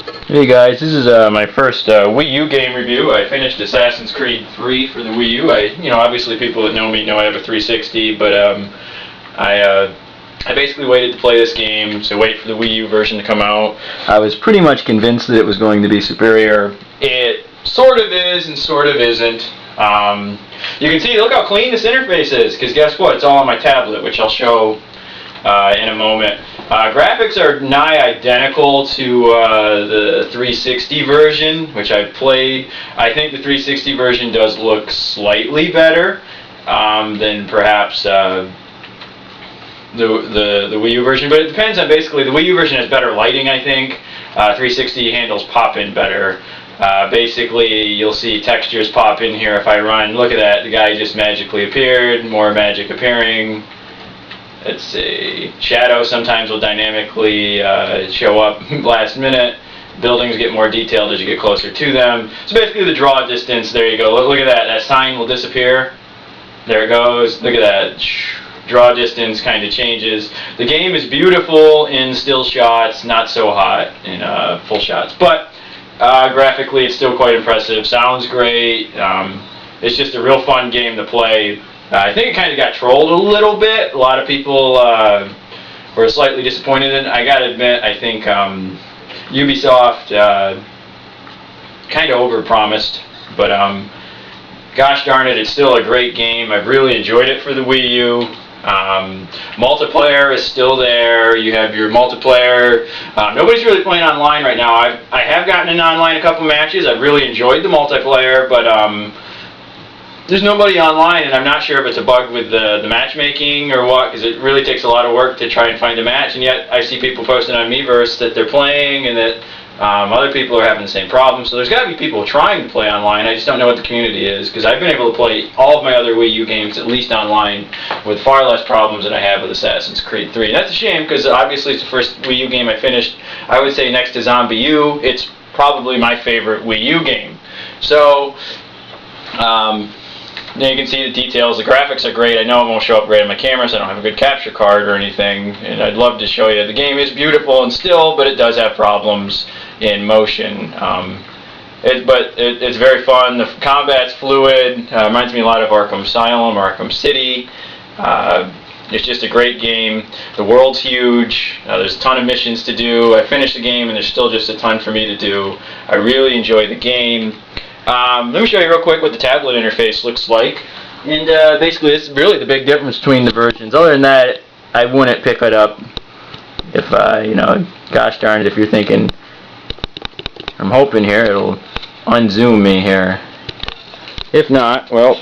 Hey guys, this is my first Wii U game review. I finished Assassin's Creed 3 for the Wii U. Obviously people that know me know I have a 360, but I basically waited to play this game, so wait for the Wii U version to come out. I was pretty much convinced that it was going to be superior. It sort of is and sort of isn't. You can see, look how clean this interface is, because guess what? It's all on my tablet, which I'll show in a moment. Graphics are nigh identical to the 360 version, which I've played. I think the 360 version does look slightly better than perhaps the Wii U version, but it depends on basically, the Wii U version has better lighting, I think. 360 handles pop-in better. Basically, you'll see textures pop in here if I run. Look at that, the guy just magically appeared, more magic appearing. Let's see, shadows sometimes will dynamically show up last minute. Buildings get more detailed as you get closer to them. So basically the draw distance, there you go. Look at that, that sign will disappear. There it goes, look at that. Draw distance kind of changes. The game is beautiful in still shots, not so hot in full shots. But graphically it's still quite impressive. Sounds great. It's just a real fun game to play. I think it kind of got trolled a little bit. A lot of people were slightly disappointed in it. I gotta admit, I think Ubisoft kind of overpromised, but gosh darn it, it's still a great game. I've really enjoyed it for the Wii U. Multiplayer is still there. You have your multiplayer. Nobody's really playing online right now. I have gotten in online a couple matches. I've really enjoyed the multiplayer, but there's nobody online, and I'm not sure if it's a bug with the matchmaking or what, because it really takes a lot of work to try and find a match, and yet I see people posting on Miiverse that they're playing and that other people are having the same problem. So there's got to be people trying to play online. I just don't know what the community is, because I've been able to play all of my other Wii U games at least online with far less problems than I have with Assassin's Creed 3. And that's a shame, because obviously it's the first Wii U game I finished. I would say next to Zombie U, it's probably my favorite Wii U game. So then you can see the details. The graphics are great. I know it won't show up great on my camera, so I don't have a good capture card or anything, and I'd love to show you. The game is beautiful and still, but it does have problems in motion. It's very fun. The combat's fluid. Reminds me a lot of Arkham Asylum, Arkham City. It's just a great game. The world's huge. There's a ton of missions to do. I finished the game, and there's still just a ton for me to do. I really enjoy the game. Let me show you real quick what the tablet interface looks like. And basically, it's really the big difference between the versions. Other than that, I wouldn't pick it up if, gosh darn it, if you're thinking, I'm hoping here it'll unzoom me here. If not, well,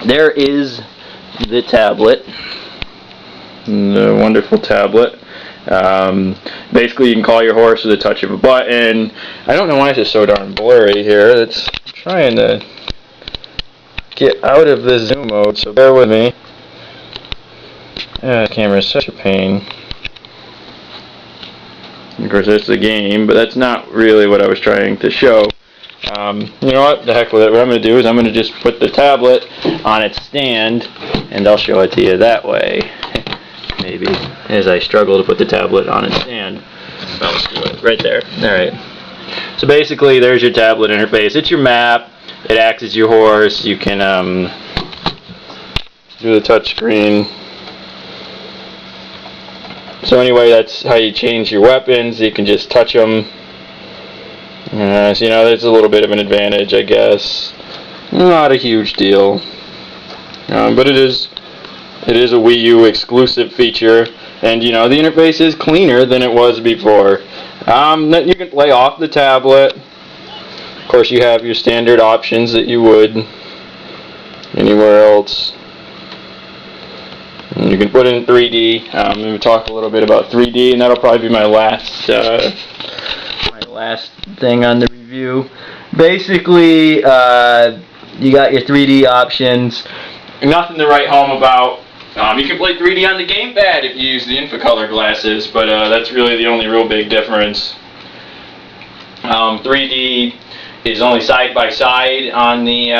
there is the tablet. The wonderful tablet. Basically, you can call your horse with a touch of a button. I don't know why it's just so darn blurry here. It's trying to get out of the zoom mode, so bear with me. The camera is such a pain. Of course, that's the game, but that's not really what I was trying to show. You know what? The heck with it. What I'm going to do is I'm going to just put the tablet on its stand, and I'll show it to you that way. Maybe, as I struggle to put the tablet on its stand. Let's do it. Right there. Alright. So basically, there's your tablet interface. It's your map. It acts as your horse. You can do the touch screen. So anyway, that's how you change your weapons. You can just touch them. So, there's a little bit of an advantage, I guess. Not a huge deal. But it is a Wii U exclusive feature, and the interface is cleaner than it was before. You can play off the tablet. Of course, you have your standard options that you would anywhere else. And you can put in 3D. I'm going to talk a little bit about 3D, and that'll probably be my last thing on the review. Basically, you got your 3D options. Nothing to write home about. You can play 3D on the gamepad if you use the Infocolor glasses, but that's really the only real big difference. 3D is only side by side on the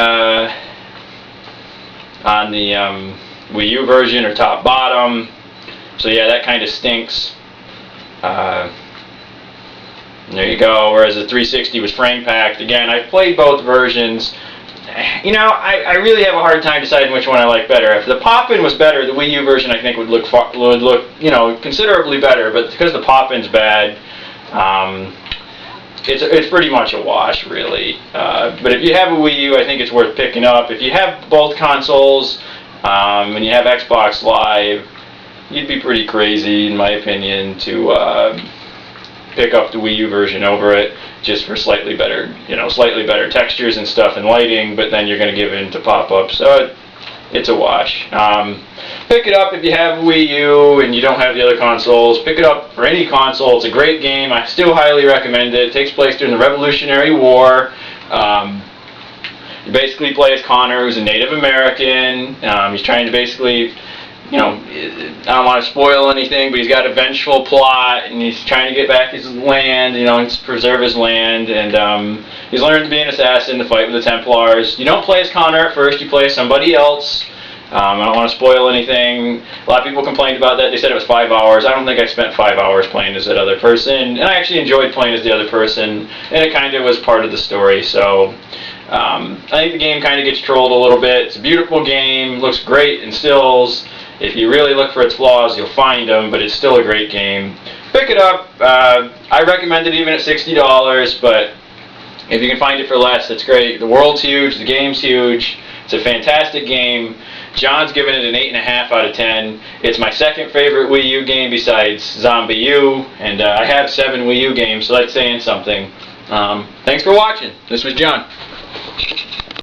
Wii U version, or top bottom. So yeah, that kind of stinks. There you go. Whereas the 360 was frame packed. Again, I've played both versions. You know, I really have a hard time deciding which one I like better. If the pop-in was better, the Wii U version I think would look you know, considerably better. But because the pop-in's bad, it's pretty much a wash, really. But if you have a Wii U, I think it's worth picking up. If you have both consoles and you have Xbox Live, you'd be pretty crazy, in my opinion, to pick up the Wii U version over it, just for slightly better, you know, slightly better textures and stuff and lighting. But then you're going to give in to pop-ups, so it's a wash. Pick it up if you have a Wii U and you don't have the other consoles. Pick it up for any console. It's a great game. I still highly recommend it. It takes place during the Revolutionary War. You basically play as Connor, who's a Native American. He's trying to basically, you know, I don't want to spoil anything, but he's got a vengeful plot, and he's trying to get back his land, you know, and preserve his land, and he's learned to be an assassin to fight with the Templars. You don't play as Connor at first, you play as somebody else. I don't want to spoil anything. A lot of people complained about that. They said it was 5 hours. I don't think I spent 5 hours playing as that other person, and I actually enjoyed playing as the other person, and it kind of was part of the story, so I think the game kind of gets trolled a little bit. It's a beautiful game, looks great in stills. If you really look for its flaws, you'll find them, but it's still a great game. Pick it up. I recommend it even at $60, but if you can find it for less, that's great. The world's huge, the game's huge. It's a fantastic game. John's given it an 8.5 out of 10. It's my second favorite Wii U game besides Zombie U, and I have 7 Wii U games, so that's saying something. Thanks for watching. This was John.